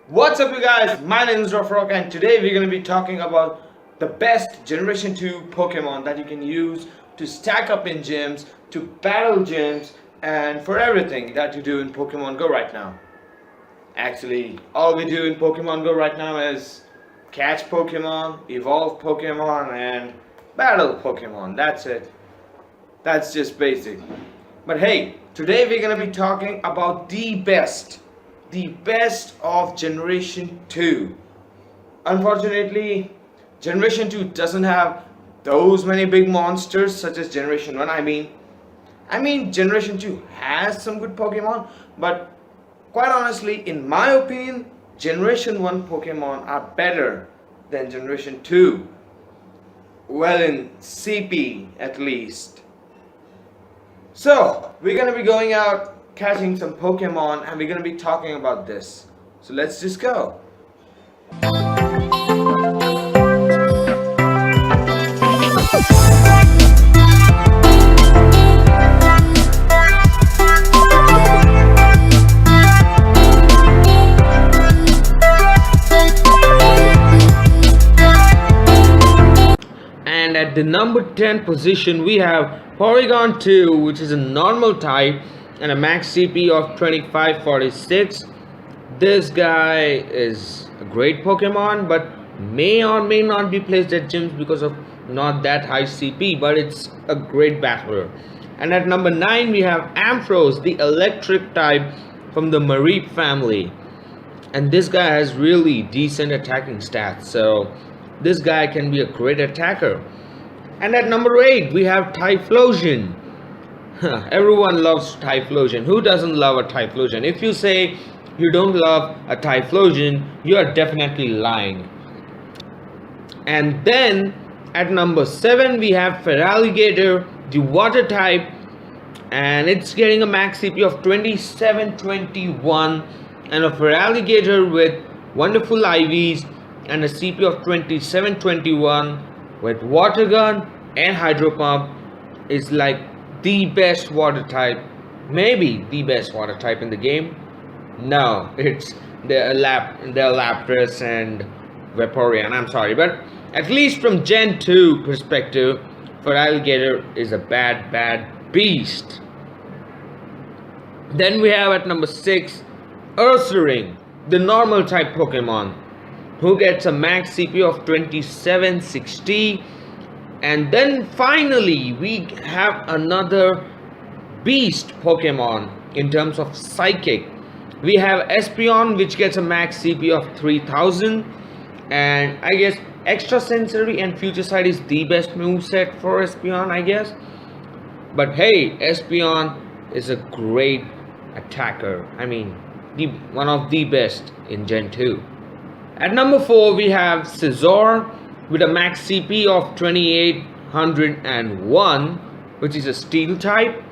What's up you guys, my name is Rafrock and today we're going to be talking about the best Generation 2 Pokemon that you can use to stack up in gyms, to battle gyms, and for everything that you do in Pokemon Go right now. Actually, all we do in Pokemon Go right now is catch Pokemon, evolve Pokemon, and battle Pokemon. That's it. That's just basic. But hey, today we're going to be talking about the best of Generation 2. Unfortunately, Generation 2 doesn't have those many big monsters such as Generation 1. I mean Generation 2 has some good Pokemon, but quite honestly, in my opinion, Generation 1 Pokemon are better than Generation 2. Well, in CP at least. So, we're gonna be going out catching some Pokemon and we're gonna be talking about this. So let's just go. And at the number 10 position we have Polygon 2, which is a normal type and a max CP of 2546. This guy is a great Pokemon, but may or may not be placed at gyms because of not that high CP, but it's a great battler. And at number 9 we have Ampharos, the electric type from the Mareep family, and this guy has really decent attacking stats, so this guy can be a great attacker. And at number 8 we have Typhlosion. Everyone loves Typhlosion. Who doesn't love a Typhlosion? If you say you don't love a Typhlosion, you are definitely lying. And then at number 7 we have Feraligatr, the water type, and it's getting a max CP of 2721, and a Feraligatr with wonderful IVs and a CP of 2721 with water gun and hydro pump is like the best water type, maybe the best water type in the game. No, it's the Lapras and Vaporeon, I'm sorry, but at least from Gen 2 perspective, Feraligatr is a bad beast. Then we have at number 6 Ursaring, the normal type Pokemon, who gets a max CP of 2760. And then finally we have another beast Pokemon in terms of psychic. We have Espeon, which gets a max CP of 3000, and I guess extrasensory and future sight is the best moveset for Espeon, I guess. But hey, Espeon is a great attacker. I mean, one of the best in Gen 2. At number 4 we have Scizor with a max CP of 2801, which is a steel type,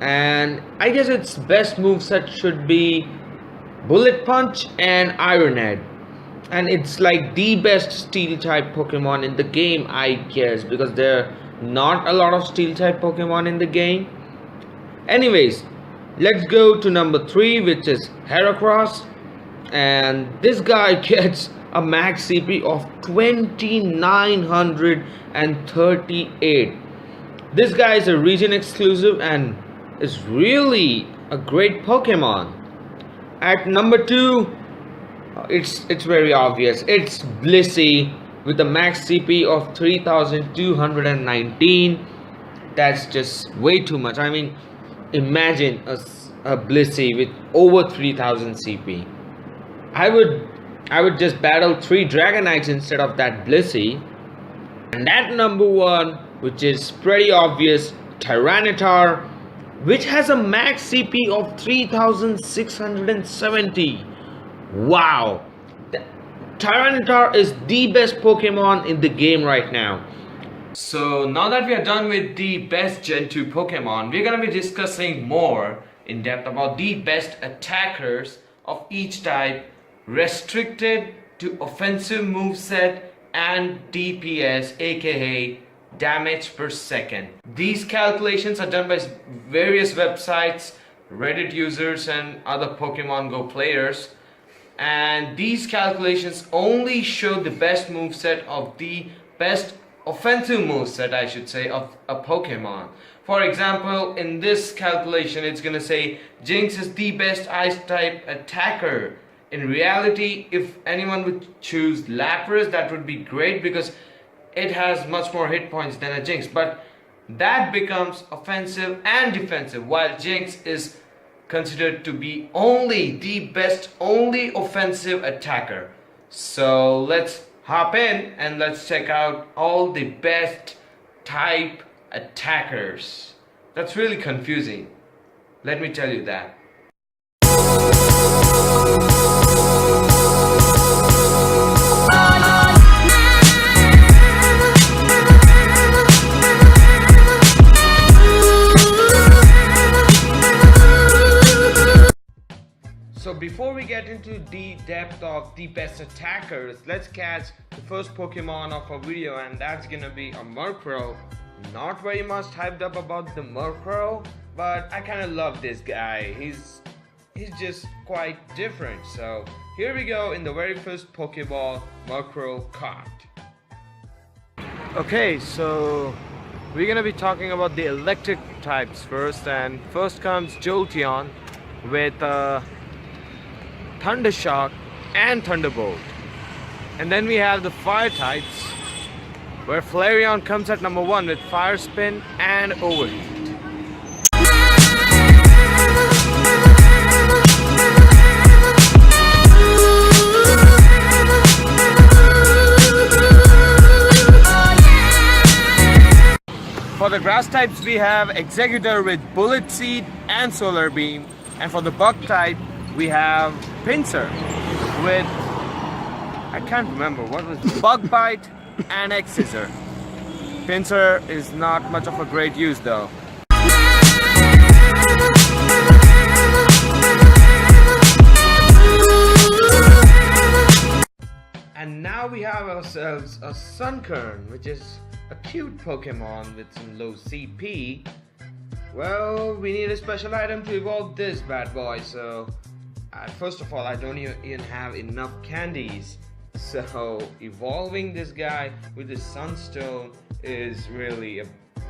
and I guess its best moveset should be Bullet Punch and Iron Head, and it's like the best steel type Pokemon in the game, I guess, because there are not a lot of steel type Pokemon in the game. Anyways, let's go to number 3, which is Heracross, and this guy gets a max CP of 2938. This guy is a region exclusive and is really a great Pokemon. At number 2, it's very obvious. It's Blissey with a max CP of 3219. That's just way too much. I mean, imagine a Blissey with over 3000 CP. I would just battle 3 Dragonites instead of that Blissey. And at number 1, which is pretty obvious, Tyranitar, which has a max CP of 3670. Wow, Tyranitar is the best Pokemon in the game right now. So now that we are done with the best Gen 2 Pokemon, we're gonna be discussing more in depth about the best attackers of each type, restricted to offensive moveset and DPS, aka damage per second. These calculations are done by various websites, Reddit users and other Pokemon Go players, and these calculations only show the best moveset of the best offensive moveset, I should say, of a Pokemon. For example, in this calculation it's gonna say Jinx is the best ice type attacker. In reality, if anyone would choose Lapras, that would be great because it has much more hit points than a Jinx, but that becomes offensive and defensive, while Jinx is considered to be only the best, only offensive attacker. So let's hop in and let's check out all the best type attackers. That's really confusing, let me tell you that. So before we get into the depth of the best attackers, let's catch the first Pokemon of our video, and that's gonna be a Murkrow. Not very much hyped up about the Murkrow, but I kinda love this guy. He's just quite different. So here we go in the very first Pokeball Murkrow caught. Okay, so we're gonna be talking about the electric types first, and first comes Jolteon with Thunder Shock and Thunderbolt. And then we have the fire types, where Flareon comes at number 1 with Fire Spin and Overheat. For the grass types we have Executor with Bullet Seed and Solar Beam, and for the bug type we have Pinsir with, I can't remember what was, Bug Bite and X Scissor. Pinsir is not much of a great use though. And now we have ourselves a Sunkern, which is a cute Pokemon with some low CP. Well, we need a special item to evolve this bad boy, so first of all, I don't even have enough candies, so evolving this guy with the Sunstone is really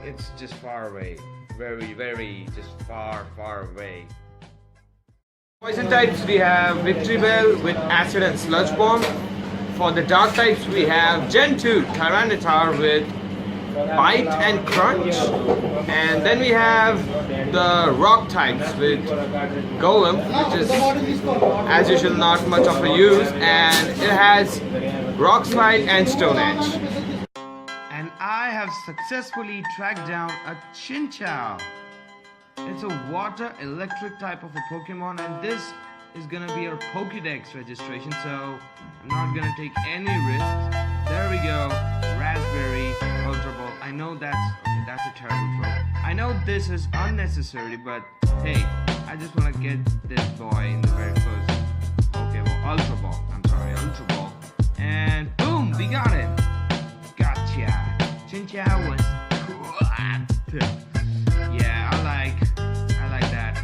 it's just far away, very just far away. Poison types we have Victreebel with Acid and Sludge Bomb. For the dark types we have Gen2 Tyranitar with Bite and Crunch, and then we have the rock types with Golem, which is as usual not much of a use, and it has Rock Slide and Stone Edge. And I have successfully tracked down a Chinchou. It's a water electric type of a Pokemon, and this is gonna be our Pokédex registration, so I'm not gonna take any risks. There we go, Raspberry Ultra Ball. I know that's a terrible throw. I know this is unnecessary, but hey, I just wanna get this boy in the very first Ultra Ball. And boom, we got him. Gotcha. Chinchou was cool. Yeah, I like that.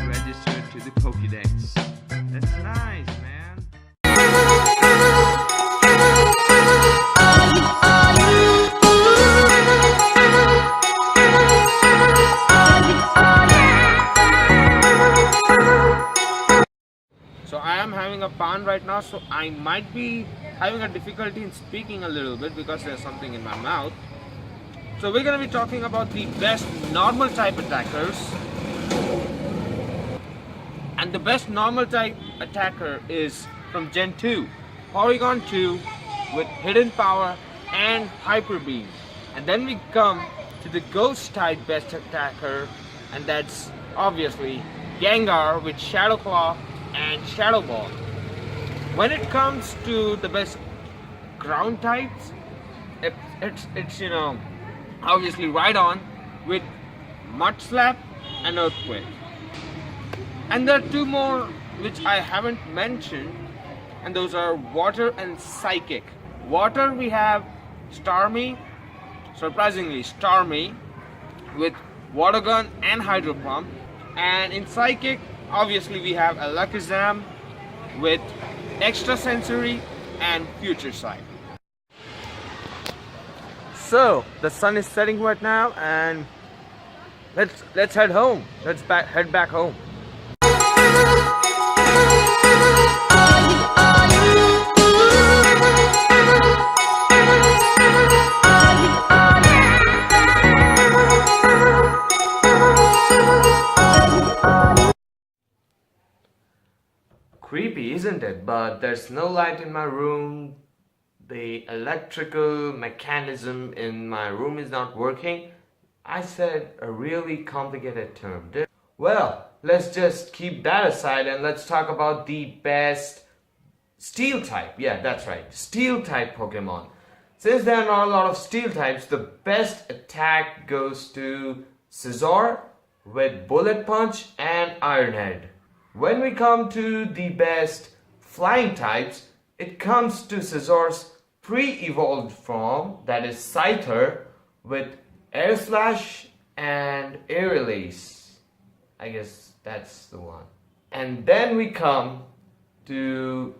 Registered to the Pokédex. That's nice, man. So I am having a pan right now, so I might be having a difficulty in speaking a little bit because there's something in my mouth. So we're going to be talking about the best normal type attackers. And the best normal type attacker is from Gen 2, Porygon 2 with Hidden Power and Hyper Beam. And then we come to the Ghost type best attacker, and that's obviously Gengar with Shadow Claw and Shadow Ball. When it comes to the best ground types, it's you know, obviously Rhydon with Mud Slap and Earthquake. And there are two more which I haven't mentioned, and those are Water and Psychic. Water we have Starmie, surprisingly Starmie, with Water Gun and Hydro Pump. And in Psychic, obviously we have Alakazam with extrasensory and future sight. So the sun is setting right now, and let's head home. Head back home. Creepy, isn't it? But there's no light in my room. The electrical mechanism in my room is not working. I said a really complicated term. Well, let's just keep that aside and let's talk about the best steel type. Yeah, that's right. Steel type Pokemon. Since there are not a lot of steel types, the best attack goes to Scizor with Bullet Punch and Iron Head. When we come to the best flying types, it comes to Scizor's pre-evolved form, that is Scyther, with Air Slash and Air Release. I guess that's the one. And then we come to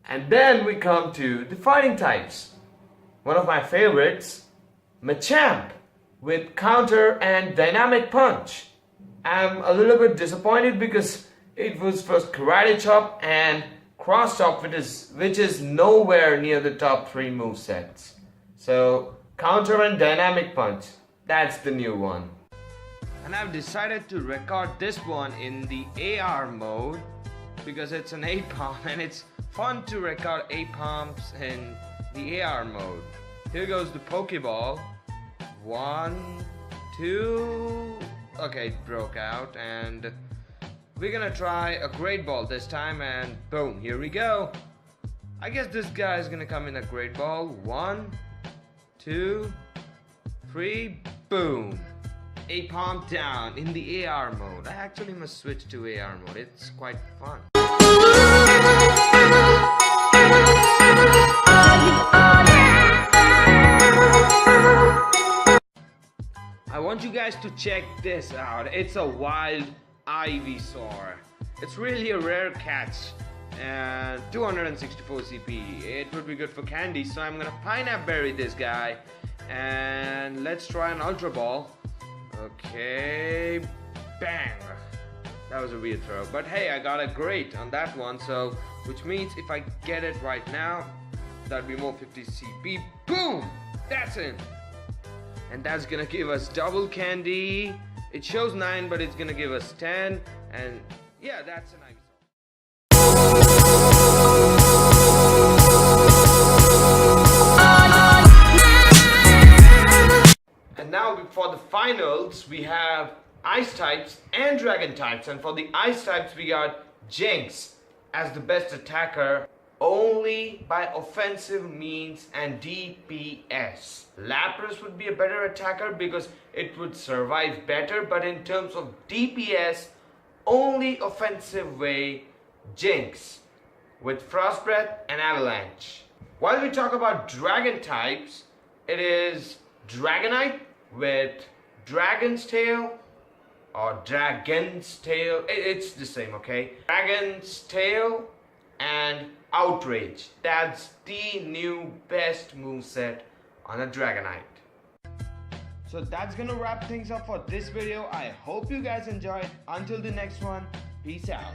the fighting types. One of my favorites, Machamp, with Counter and Dynamic Punch. I'm a little bit disappointed because it was first Karate Chop and Cross Chop, which is nowhere near the top 3 movesets. So Counter and Dynamic Punch, that's the new one. And I've decided to record this one in the AR mode because it's an APOM and it's fun to record APOMs in the AR mode. Here goes the Pokeball. 1, 2... Okay, it broke out, and we're gonna try a Great Ball this time, and boom, here we go. I guess this guy is gonna come in a Great Ball. 1, 2, 3, boom. A palm down in the AR mode. I actually must switch to AR mode. It's quite fun. I want you guys to check this out. It's a wild Ivysaur. It's really a rare catch and 264 CP. It would be good for candy, so I'm gonna pineapple berry this guy and let's try an Ultra Ball. Okay, bang. That was a weird throw, but hey, I got a great on that one, so which means if I get it right now, that'd be more 50 CP. Boom! That's it. And that's gonna give us double candy. It shows 9, but it's gonna give us 10. And yeah, that's an And now for the finals, we have Ice types and Dragon types. And for the Ice types, we got Jinx as the best attacker only by offensive means and DPS. Lapras would be a better attacker because it would survive better, but in terms of DPS, only offensive way, Jinx with Frost Breath and Avalanche. While we talk about Dragon types, it is Dragonite with Dragon's Tail or Dragon's Tail. It's the same, okay? Dragon's Tail and Outrage. That's the new best moveset on a Dragonite. So that's gonna wrap things up for this video. I hope you guys enjoyed. Until the next one, peace out.